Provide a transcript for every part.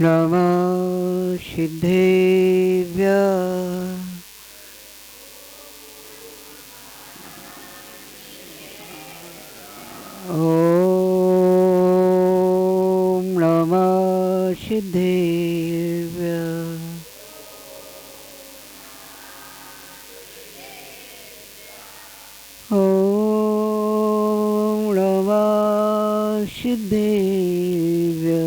नमः सिद्धेभ्यः। ॐ नमः सिद्धेभ्यः। ॐ नमः सिद्धेभ्यः।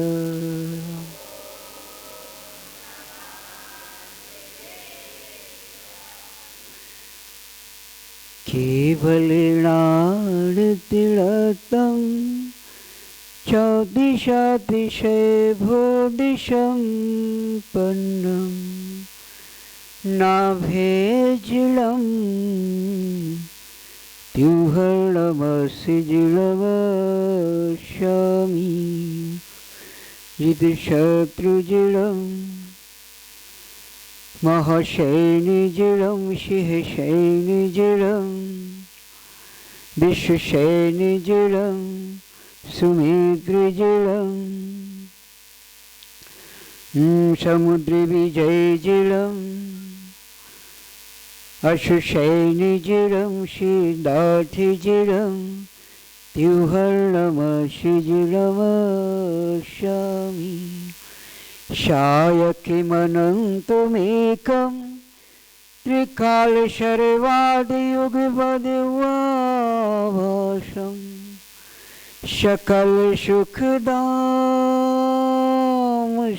केवलेनार्तिळतं चौदिशातिशयभूदिशं पन्नं नाभेजिलं द्युहर्णमसिजिलवश्यामि जितशत्रुजिलं महशैनिजिलं शिहशैनिजिलं विश्वशैनिजिलं सुमित्रिजिलं समुद्रविजयजिलम् अशुशैनिजिलं सिद्धार्थिजिलं द्युहर्णमसिजिलवश्यामि सायकिमनन्तमेकं त्रिकालशर्वादियुगपदिवाभासं सकलसुखदां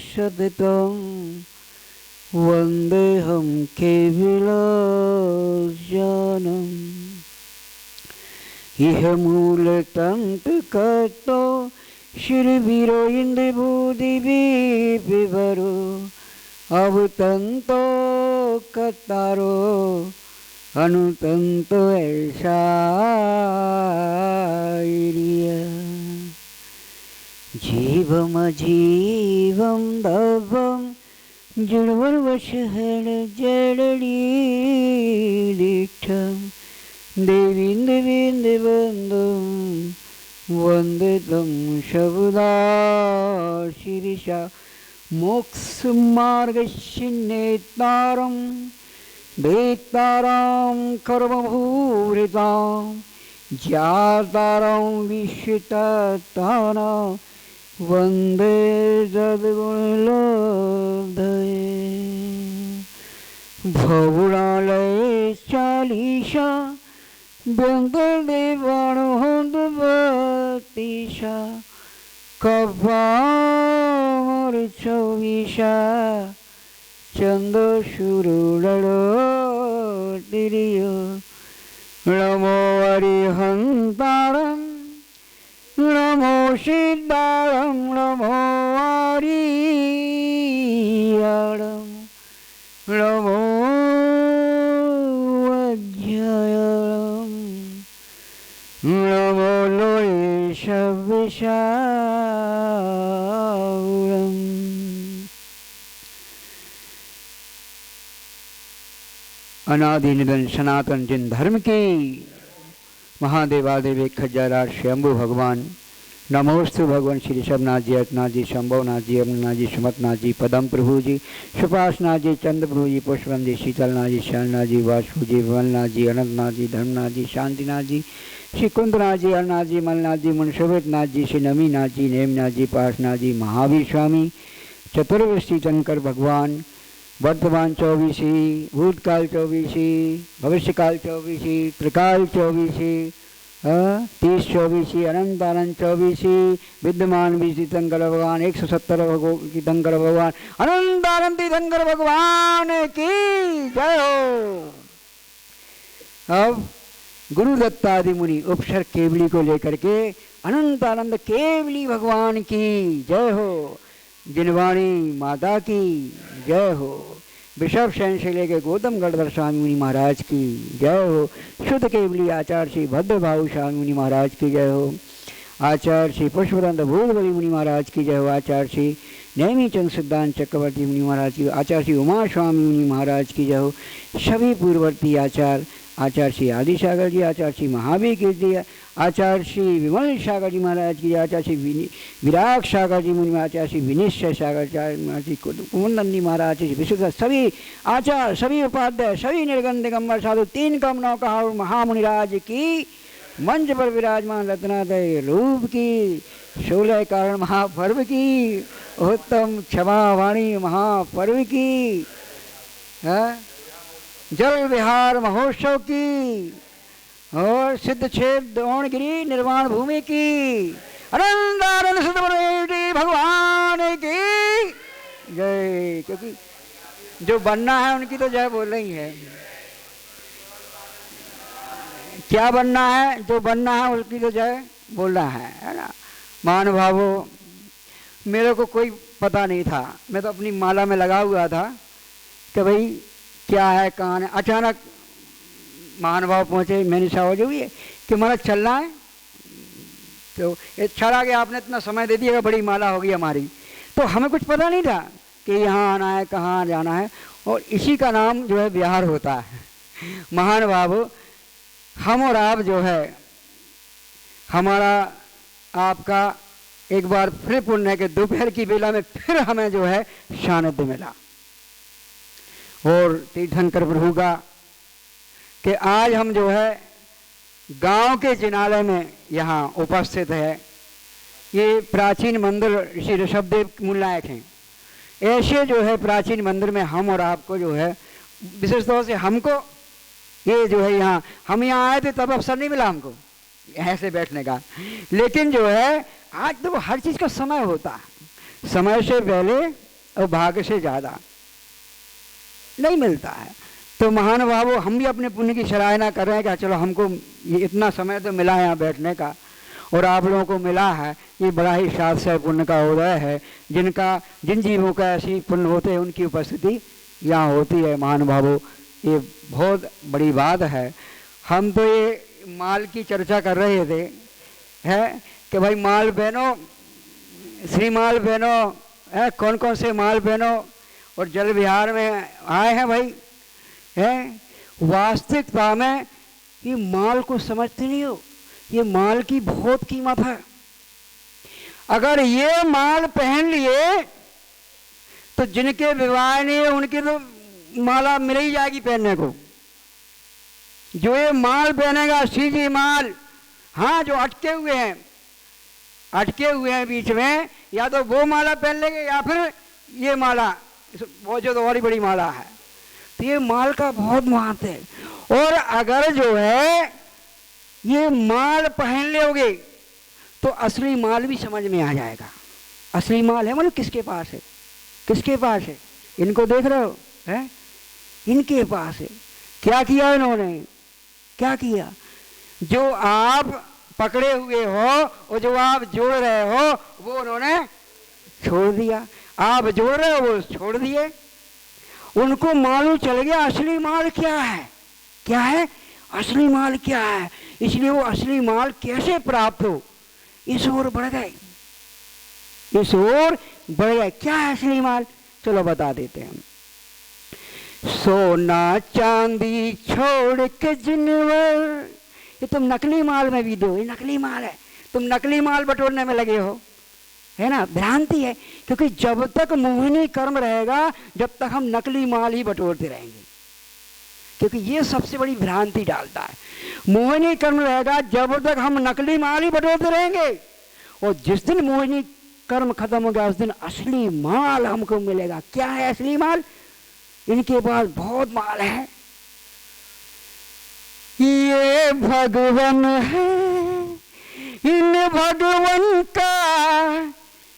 सततं वन्देऽहं केवलज्ञानम् इह मूलतन्त्रकर्तो शिरवीरो इन्द्रभूदिविभरो अवतन्तो कतारो अनुतन्तो ऐशार्य जीवमजीवं दवं जडवर्वशहर जडलीलिठं देवीन्द्रविन्दबन्धुं वन्दे तं शबुदा शिरिषा मोक्षमार्गस्य नेतारं वेत्तारं कर्मभूरितां ज्ञातारं विश्वतत्त्वानां वन्दे सद्गुणलब्धये भवुरालये चालीसा व्यङ्कटदेवानुहन्तपतिशा कव्वामृच्छविषा चन्दशूरुडतिरिय नमो हरिहन्तारं नमो सिद्धारं नमो हरियारं नमो अध्यायं नमो लोयेशविशारम्। अनादि निधन सनातन जिन धर्म की महादेवादेव 1008 शंभु भगवान नमोस्तु भगवान श्री ऋषभनाथ जी, अतनाथ जी, शंभवनाथ जी, अमरनाथ जी, सुमतनाथ जी, पदम प्रभु जी, सुपासनाथ जी, चंद्रप्रभु जी, पुष्पम जी, शीतलनाथ जी, शरणनाथ जी, वासु जी, भवलनाथ जी, अनंतनाथ जी, धर्मनाथ जी, शांतिनाथ जी, श्री कुंदनाथ जी, अरनाथ जी, मलनाथ जी, मुनशोभितनाथ जी, श्री नमीनाथ जी, नेमनाथ जी, पार्शनाथ जी, महावीर स्वामी, चतुर्वशी शंकर भगवान, वर्तमान 24, भूतकाल 24, भविष्यकाल 24, त्रिकाल 24, 30 24, अनंत अनंत 24, विद्यमान भी तीर्थंकर भगवान 170 तीर्थंकर भगवान, अनंत अनंत तीर्थंकर भगवान की जय हो। अब गुरु दत्तादि मुनि उपसर्ग केवली को लेकर के अनंत आनंद केवली भगवान की जय हो। जिनवाणी माता की जय हो। विषभ शयन से लेकर गौतम गढ़धर स्वामी मुनि महाराज की जय हो। शुद्ध केवली आचार्य श्री भद्रभाऊ स्वामी मुनि महाराज की जय हो। आचार्य श्री पुष्पदंत भूलबली मुनि महाराज की जय हो। आचार्य श्री नैमीचंद सिद्धांत चक्रवर्ती मुनि महाराज की, आचार्य श्री उमा स्वामी मुनि महाराज की जय हो। सभी पूर्ववर्ती आचार्य श्री आदिसागर जी, आचार्य श्री महावीर कीर्ति, आचार्य श्री विमल सागर जी महाराज की, आचार्य श्री विराग सागर जी मुनि, आचार्य श्री विनिश्चय सागर जी, कुमुदनंदी महाराज जी, विशुद्ध सभी आचार्य, सभी उपाध्याय, सभी निर्गम दिगंबर साधु, 3 कमलों का और महामुनिराज की, मंच पर विराजमान रत्नादय रूप की, 16 कारण महापर्व की, उत्तम क्षमा वाणी महापर्व की, जल विहार महोत्सव की, और सिद्ध छेद द्रोणगिरी निर्वाण भूमि की, अनंतानंद सिद्ध भगवान की जय। क्योंकि जो बनना है उनकी तो जय बोल रही है। क्या बनना है? जो बनना है उसकी तो जय बोलना है ना। महानुभावों, मेरे को कोई पता नहीं था, मैं तो अपनी माला में लगा हुआ था कि भाई क्या है, कहाँ है। अचानक महानुभाव पहुँचे, मैंने साहब जो भी है कि महाराज चलना है, तो अच्छा लगा कि आपने इतना समय दे दिया, बड़ी माला होगी हमारी। तो हमें कुछ पता नहीं था कि यहाँ आना है, कहाँ जाना है, और इसी का नाम जो है बिहार होता है। महानुभाव, हम और आप जो है, हमारा आपका एक बार फिर पुण्य के दोपहर की बेला में फिर हमें जो है सानिध्य मिला, और तीर्थंकर प्रभु का कि आज हम जो है गांव के जिनालय में यहाँ उपस्थित है। ये प्राचीन मंदिर श्री ऋषभदेव मूलनायक हैं। ऐसे जो है प्राचीन मंदिर में हम और आपको जो है विशेष तौर से हमको ये जो है यहाँ, हम यहाँ आए थे तब अवसर नहीं मिला हमको ऐसे बैठने का, लेकिन जो है आज तो हर चीज़ का समय होता है, समय से पहले और भाग्य से ज़्यादा नहीं मिलता है। तो महानुभावों, हम भी अपने पुण्य की सराहना कर रहे हैं कि चलो हमको ये इतना समय तो मिला है यहाँ बैठने का, और आप लोगों को मिला है, ये बड़ा ही साधस्य पुण्य का उदय है। जिन जीवों का ऐसी पुण्य होते हैं उनकी उपस्थिति यहाँ होती है। महानुभावों, ये बहुत बड़ी बात है। हम तो ये माल की चर्चा कर रहे थे है कि भाई माल बहनों, श्रीमाल बहनों, कौन कौन से माल बहनों और जल विहार में आए हैं भाई, है वास्तविकता में ये माल को समझते नहीं हो। ये माल की बहुत कीमत है। अगर ये माल पहन लिए तो जिनके विवाह नहीं है उनकी तो माला मिल ही जाएगी पहनने को। जो ये माल पहनेगा सीधी माल, हाँ जो अटके हुए हैं बीच में, या तो वो माला पहन लेंगे या फिर ये माला, वो जो तो और बड़ी माला है। तो ये माल का बहुत महत्व है। और अगर जो है ये माल पहन लोगे तो असली माल भी समझ में आ जाएगा। असली माल है मतलब किसके पास है, किसके पास है? इनको देख रहे हो, है इनके पास है। क्या किया इन्होंने, क्या किया? जो आप पकड़े हुए हो और जो आप जोड़ रहे हो वो उन्होंने छोड़ दिया। आप जोड़ रहे हो वो छोड़ दिए। उनको मालूम चल गया असली माल क्या है, क्या है असली माल क्या है। इसलिए वो असली माल कैसे प्राप्त हो इस ओर बढ़ गए, इस ओर बढ़ गए। क्या है असली माल, चलो बता देते हैं हम। सोना चांदी छोड़ के जिनवर, ये तुम नकली माल में भी दो, ये नकली माल है, तुम नकली माल बटोरने में लगे हो, है ना। भ्रांति है, क्योंकि जब तक मोहिनी कर्म रहेगा जब तक हम नकली माल ही बटोरते रहेंगे, क्योंकि ये सबसे बड़ी भ्रांति डालता है। मोहिनी कर्म रहेगा जब तक हम नकली माल ही बटोरते रहेंगे, और जिस दिन मोहिनी कर्म खत्म हो गया उस दिन असली माल हमको मिलेगा। क्या है असली माल? इनके पास बहुत माल है। ये भगवान है, इन भगवान का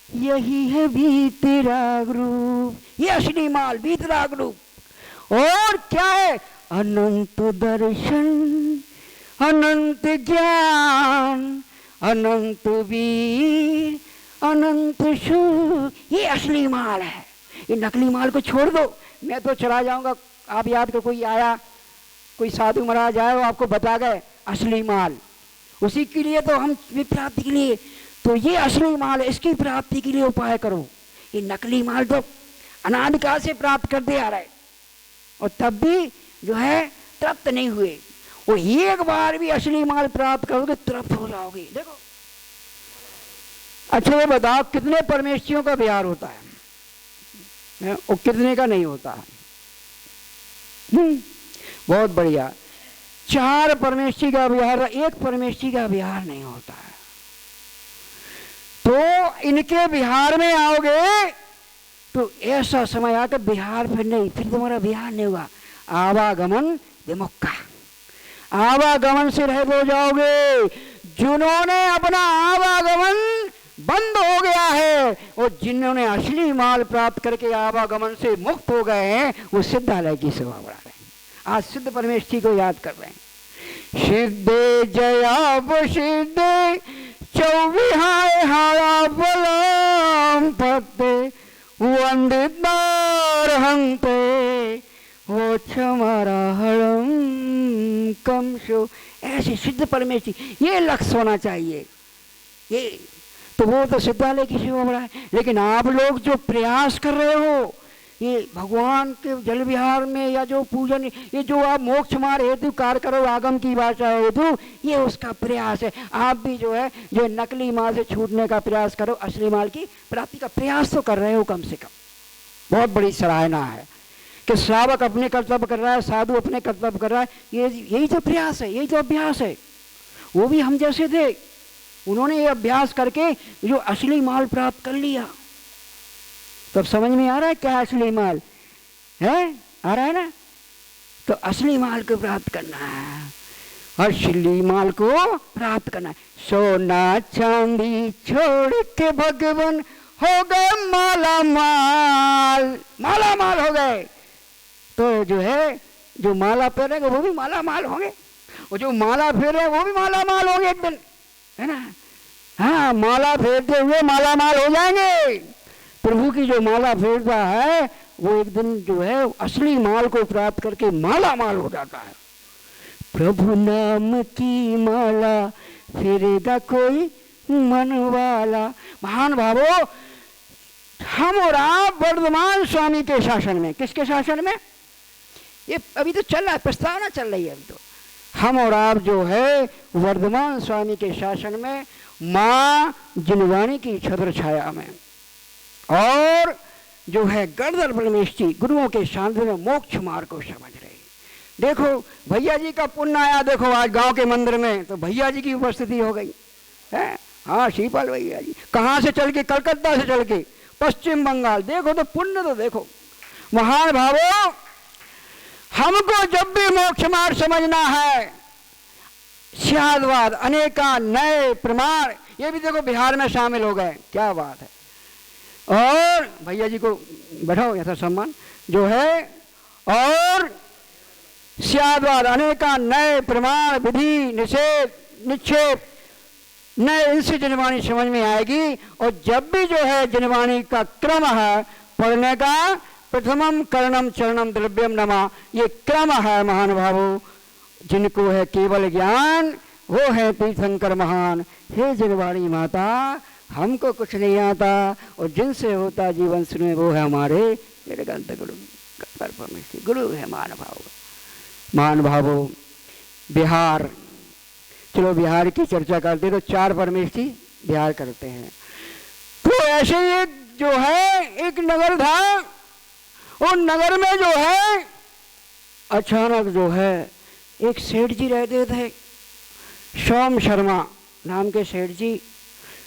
यही है बीतराग रूप। ये असली माल बीतराग रूप। और क्या है? अनंत दर्शन, अनंत ज्ञान, अनंत वीर, अनंत सुख। ये असली माल है। ये नकली माल को छोड़ दो। मैं तो चला जाऊंगा, आप याद करो कोई आया, कोई साधु महाराज आए, वो आपको बता गए असली माल, उसी के लिए तो हम प्राप्ति के लिए, तो ये असली माल है, इसकी प्राप्ति के लिए उपाय करो। ये नकली माल तो अनादिकाल से प्राप्त करते आ रहे और तब भी जो है तृप्त नहीं हुए। वो एक बार भी असली माल प्राप्त करोगे तृप्त हो जाओगे। देखो अच्छा ये बताओ कितने परमेष्ठियों का विहार होता है और कितने का नहीं होता है? बहुत बढ़िया। 4 परमेष्ठी का विहार, 1 परमेष्ठी का विहार नहीं होता है। तो इनके विहार में आओगे तो ऐसा समय आकर विहार फिर नहीं, फिर तुम्हारा विहार नहीं होगा। आवागमन विमुक्ता, आवागमन से रहित हो जाओगे। जिन्होंने अपना आवागमन बंद हो गया है और जिन्होंने असली माल प्राप्त करके आवागमन से मुक्त हो गए हैं वो सिद्धालय की सेवा बढ़ा रहे हैं। आज सिद्ध परमेष्ठी को याद कर रहे हैं। सिद्धे जया सिद्धे चौविहाय हारा बलम पत्ते वंदितार हंते वो क्षमारा हरम कमशो। ऐसी सिद्ध परमेष्ठी, ये लक्ष्य होना चाहिए। ये तो वो तो सिद्धालय की सेवा बढ़ा है। लेकिन आप लोग जो प्रयास कर रहे हो ये भगवान के जल विहार में या जो पूजन, ये जो आप मोक्ष मार्ग हेतु कार्य करो, आगम की भाषा हेतु, ये उसका प्रयास है। आप भी जो है जो नकली माल से छूटने का प्रयास करो, असली माल की प्राप्ति का प्रयास तो कर रहे हो कम से कम। बहुत बड़ी सराहना है कि श्रावक अपने कर्तव्य कर रहा है, साधु अपने कर्तव्य कर रहा है। यही तो प्रयास है, यही तो अभ्यास है। वो भी हम जैसे थे, उन्होंने ये अभ्यास करके जो असली माल प्राप्त कर लिया। तब समझ में आ रहा है क्या असली माल है? आ रहा है ना? तो असली माल को प्राप्त करना है, असली माल को प्राप्त करना है। सोना चांदी छोड़ के भगवान हो गए माला माल, माला माल हो गए। तो जो है जो माला फेरेंगे वो भी माला माल होंगे, और जो माला फेरे वो भी माला माल होंगे एक दिन, है ना? हाँ, माला फेरते हुए माला माल हो जाएंगे। प्रभु की जो माला फेरता है वो एक दिन जो है असली माल को प्राप्त करके माला माल हो जाता है। प्रभु नाम की माला फेरेगा कोई मन वाला। महान भावो, हम और आप वर्धमान स्वामी के शासन में, किसके शासन में? ये अभी तो चल रहा है, प्रस्तावना चल रही है अभी तो। हम और आप जो है वर्धमान स्वामी के शासन में, माँ जिनवाणी की छत्र छाया में, और जो है गर्दन परमेष्ठी गुरुओं के शांति में मोक्ष मार्ग को समझ रहे। देखो भैया जी का पुण्य आया, देखो आज गांव के मंदिर में तो भैया जी की उपस्थिति हो गई है। हाँ, शिवपाल भैया जी कहाँ से चल के? कलकत्ता से चल के पश्चिम बंगाल। देखो तो पुण्य तो देखो। महान भावो, हमको जब भी मोक्ष मार्ग समझना है, स्यादवाद अनेका नए प्रमाण, ये भी देखो बिहार में शामिल हो गए। क्या बात है। और भैया जी को बैठाओ यथा सम्मान जो है। और स्यादवाद अनेका नए प्रमाण विधि निषेध निक्षेप नए, इनसे जनवाणी समझ में आएगी। और जब भी जो है जनवाणी का क्रम है पढ़ने का, प्रथमम करणम चरणम द्रव्यम नमा, ये क्रम है महान भावो। जिनको है केवल ज्ञान वो है तीर्थंकर महान। हे जनवाणी माता, हमको कुछ नहीं आता और जिनसे होता जीवन सुने वो है हमारे निरगंत गुरु, परमेश्वर गुरु है महान भावो। महान भावो, बिहार, चलो बिहार की चर्चा करते तो 4 परमेष्ठी बिहार करते हैं। तो ऐसे एक जो है एक नगर था, और नगर में जो है अचानक जो है एक सेठ जी रहते थे, सोम शर्मा नाम के सेठ जी।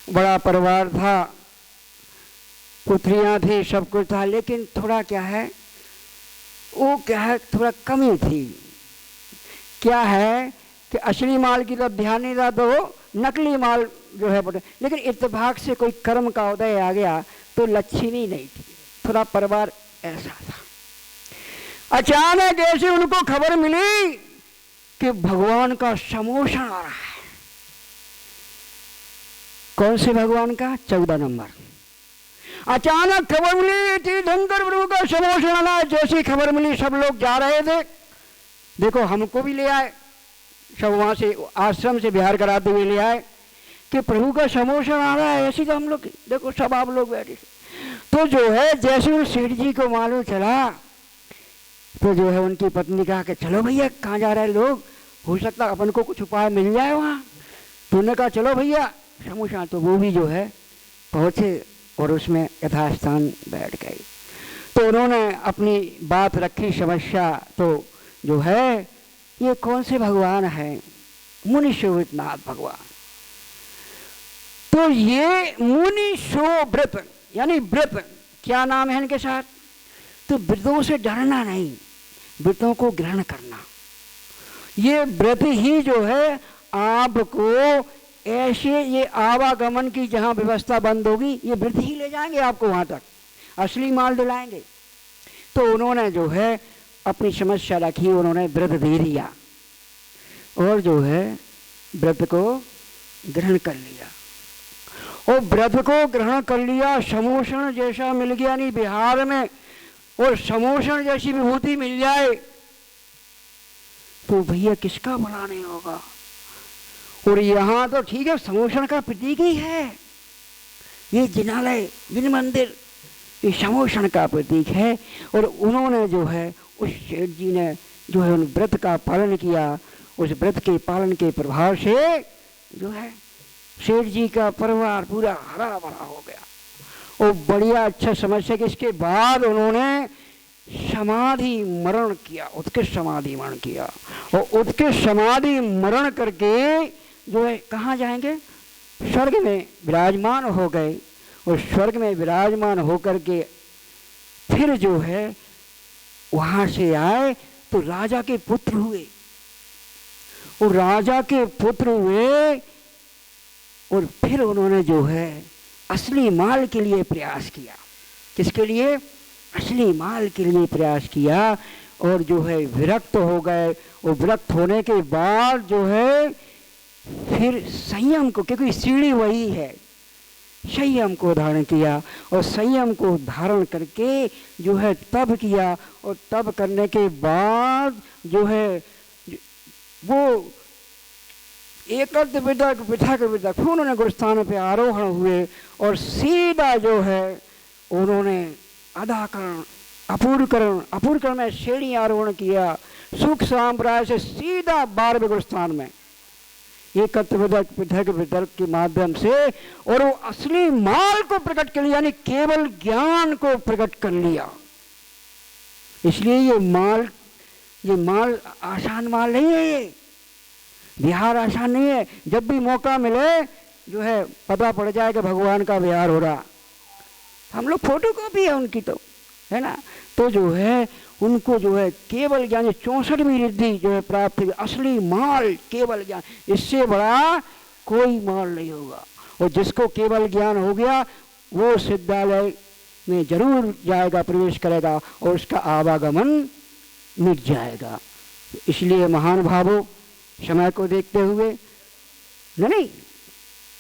बड़ा परिवार था, पुत्रियां थी, सब कुछ था, लेकिन थोड़ा क्या है वो क्या है थोड़ा कमी थी। क्या है कि असली माल की तरफ ध्यान नहीं था तो नकली माल जो है बोले। लेकिन इत्तेफाक से कोई कर्म का उदय आ गया तो लक्ष्मी नहीं थी, थोड़ा परिवार ऐसा था। अचानक ऐसे उनको खबर मिली कि भगवान का समोषण आ रहा है। कौन से भगवान का? 14 नंबर। अचानक खबर मिली तीर्थंकर प्रभु का समोषण आना। जैसी खबर मिली सब लोग जा रहे थे। देखो हमको भी ले आए, सब वहां से आश्रम से बिहार कराते हुए ले आए कि प्रभु का समोषण आ रहा है। ऐसी तो हम लोग देखो सब आप लोग बैठे। तो जो है जैसे उन सेठ जी को मालूम चला तो जो है उनकी पत्नी कहा कि चलो भैया कहाँ जा रहे हैं लोग? हो सकता अपन को कुछ उपाय मिल जाए वहाँ। तो उन्होंने कहा चलो भैया शमूशान। तो वो भी जो है पहुँचे और उसमें यथास्थान बैठ गए। तो उन्होंने अपनी बात रखी, समस्या। तो जो है ये कौन से भगवान हैं? मुनि शोभितनाथ भगवान। तो ये मुनि शोभृत यानी व्रत, क्या नाम है इनके साथ? तो व्रतों से डरना नहीं, व्रतों को ग्रहण करना। ये व्रत ही जो है आपको ऐसे ये आवागमन की जहाँ व्यवस्था बंद होगी, ये व्रत ही ले जाएंगे आपको वहाँ तक, असली माल दिलाएंगे। तो उन्होंने जो है अपनी समस्या रखी, उन्होंने व्रत दे दिया और जो है व्रत को ग्रहण कर लिया। और व्रत को ग्रहण कर लिया, समोषण जैसा मिल गया नहीं बिहार में, और समोषण जैसी विभूति मिल जाए तो भैया किसका भला नहीं होगा। और यहाँ तो ठीक है समोषण का प्रतीक ही है, ये जिनालय जिन मंदिर ये समोषण का प्रतीक है। और उन्होंने जो है उस सेठ जी ने जो है उन व्रत का पालन किया। उस व्रत के पालन के प्रभाव से जो है सेठ जी का परिवार पूरा हरा भरा हो गया। और बढ़िया अच्छा समस्या कि इसके बाद उन्होंने समाधि मरण किया, उत्कृष्ट समाधि मरण किया। और उत्कृष्ट समाधि मरण करके जो है कहाँ जाएंगे? स्वर्ग में विराजमान हो गए। और स्वर्ग में विराजमान होकर के फिर जो है वहाँ से आए तो राजा के पुत्र हुए। और राजा के पुत्र हुए और फिर उन्होंने जो है असली माल के लिए प्रयास किया। किसके लिए? असली माल के लिए प्रयास किया। और जो है विरक्त हो गए। और विरक्त होने के बाद जो है फिर संयम को, क्योंकि सीढ़ी वही है, संयम को धारण किया। और संयम को धारण करके जो है तब किया। और तब करने के बाद जो है वो एकत्र विदक विथक विदक फिर उन्होंने गुरुस्थान पे आरोहण हुए। और सीधा जो है उन्होंने अधाकरण अपूर्वकरण में श्रेणी आरोहण किया। सुख सांप्राय से सीधा 12वें गुरुस्थान में एकत्र विदक पृथक वितर्क के माध्यम से। और वो असली माल को प्रकट कर लिया, यानी केवल ज्ञान को प्रकट कर लिया। इसलिए ये माल आसान माल नहीं है, ये विहार आसान नहीं है। जब भी मौका मिले जो है पता पड़ जाए कि भगवान का विहार हो रहा। हम लोग फोटो कॉपी है उनकी, तो है ना। तो जो है उनको जो है केवल ज्ञान 64वीं रिद्धि जो है प्राप्त हुई, असली माल केवल ज्ञान। इससे बड़ा कोई माल नहीं होगा। और जिसको केवल ज्ञान हो गया वो सिद्धालय में जरूर जाएगा, प्रवेश करेगा और उसका आवागमन मिट जाएगा। इसलिए महान भावों समय को देखते हुए नहीं,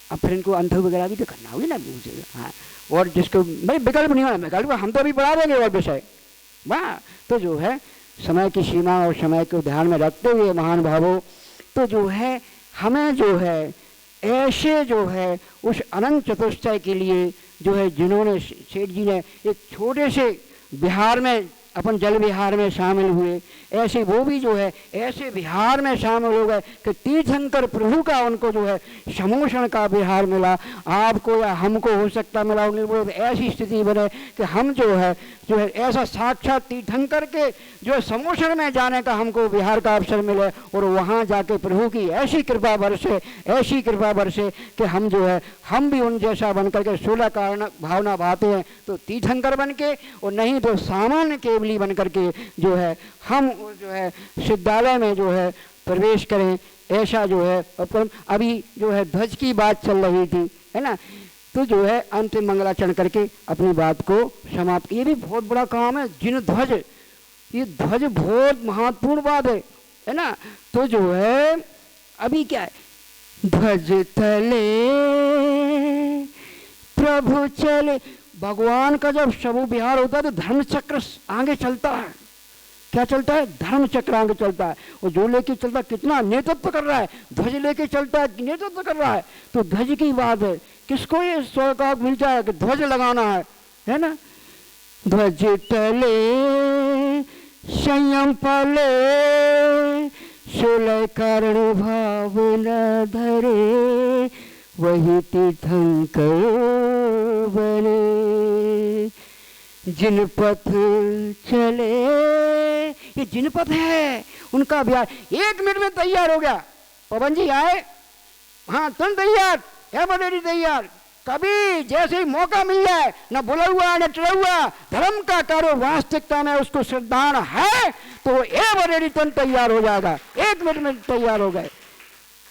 अब फिर इनको अंत वगैरह भी तो करना होगी ना। हाँ, और जिसको भाई विकल्प नहीं होना, विकल्प हम तो अभी पढ़ा देंगे और विषय वाह। तो जो है समय की सीमा और समय को ध्यान में रखते हुए महान भावों तो जो है हमें जो है ऐसे जो है उस अनंत चतुष्टय के लिए जो है जिन्होंने सेठ जी ने एक छोटे से विहार में अपन जल विहार में शामिल हुए, ऐसे वो भी जो है ऐसे विहार में शामिल हो गए कि तीर्थंकर प्रभु का उनको जो है समोषण का विहार मिला। आपको या हमको हो सकता मिला, उन्हें ऐसी स्थिति बने कि हम जो है ऐसा साक्षात तीर्थंकर के जो है समोषण में जाने का हमको विहार का अवसर मिले। और वहाँ जाके प्रभु की ऐसी कृपा बरसे कि हम जो है हम भी उन जैसा बन करके 16 कारण भावना भाते हैं तो तीर्थंकर बन के, और नहीं तो सामान्य केवली बन करके जो है हम जो है सिद्धालय में जो है प्रवेश करें। ऐसा जो है अभी जो है ध्वज की बात चल रही थी, है ना। तो जो है अंतिम मंगलाचरण करके अपनी बात को समाप्त। ये भी बहुत बड़ा काम है, जिन ध्वज, ये ध्वज बहुत महत्वपूर्ण बात है ना। तो जो है अभी क्या है, ध्वज तले प्रभु चले। भगवान का जब शबु विहार होता है तो धर्म चक्र आगे चलता है। क्या चलता है? धर्म चक्र आगे चलता है। और जो लेके चलता है कितना नेतृत्व कर रहा है, ध्वज लेके चलता है नेतृत्व कर रहा है। तो ध्वज की बात है, किसको ये स्वर्ग मिल जाए कि ध्वज लगाना है ना। ध्वज तले संयम पले सोलह कारण भाव न धरे, वही तीर्थंकर बने। जिन पथ चले, ये जिन पथ है उनका अभ्यास 1 मिनट में तैयार हो गया। पवन जी आए, हाँ तुम तैयार, है बनेरी तैयार। कभी जैसे ही मौका मिल जाए, न बुला हुआ न चढ़ा हुआ, धर्म का कार्य वास्तविकता में उसको श्रद्धान है तो ए बनेरी तन तैयार हो जाएगा, 1 मिनट में तैयार हो गए।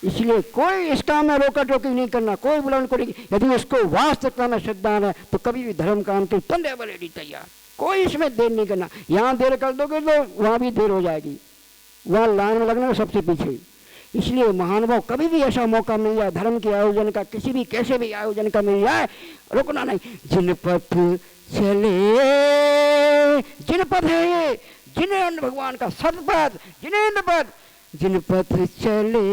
इसलिए कोई इस काम में रोका टोकी नहीं करना, कोई बुलाने को नहीं। यदि उसको वास्तविकता में श्रद्धान है तो कभी भी धर्म काम के तन ए बनेरी तैयार, कोई इसमें देर नहीं करना। यहाँ देर कर दोगे तो वहाँ भी देर हो जाएगी, वहाँ लाइन में लगना सबसे पीछे। इसलिए महानुभाव कभी भी ऐसा मौका मिल जाए धर्म के आयोजन का, किसी भी कैसे भी आयोजन का मिल जाए, रुकना नहीं। जिन पथ चले, जिन पथ है ये, जिन्हें भगवान का सतपथ, जिनेन्द्र पथ, जिन पथ चले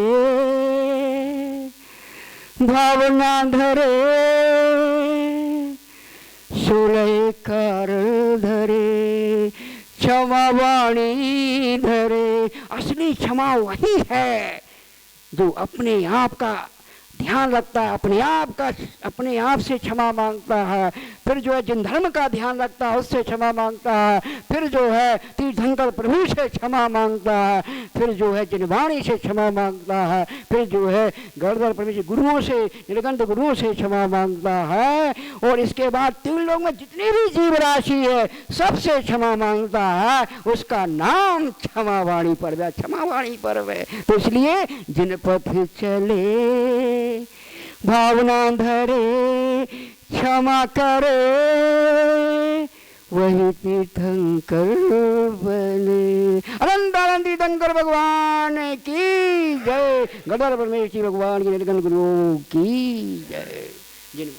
भावना धरे, सोलह कारण धरे, क्षमा वाणी धरे। असली क्षमा वही है जो अपने आप का ध्यान रखता है, अपने आप से क्षमा मांगता है। फिर जो है जिन धर्म का ध्यान रखता है उससे क्षमा मांगता है। फिर जो है तीर्थंकर प्रभु से क्षमा मांगता है। फिर जो है जिन वाणी से क्षमा मांगता है। फिर जो है गणधर परमेश्वर गुरुओं से, नीलकंठ गुरुओं से क्षमा मांगता है। और इसके बाद 3 लोग में जितनी भी जीव राशि है सबसे क्षमा मांगता है। उसका नाम क्षमा वाणी पर्व है, क्षमा वाणी पर्व है। तो इसलिए जिन पथ चले भावना धरे, क्षमा करे, वही तीर्थंकर बने। अनंत अनंत तीर्थंकर भगवान की जय। गणधर परमेश्वर भगवान की, नीलकंठ गुरुओं की जय। जिन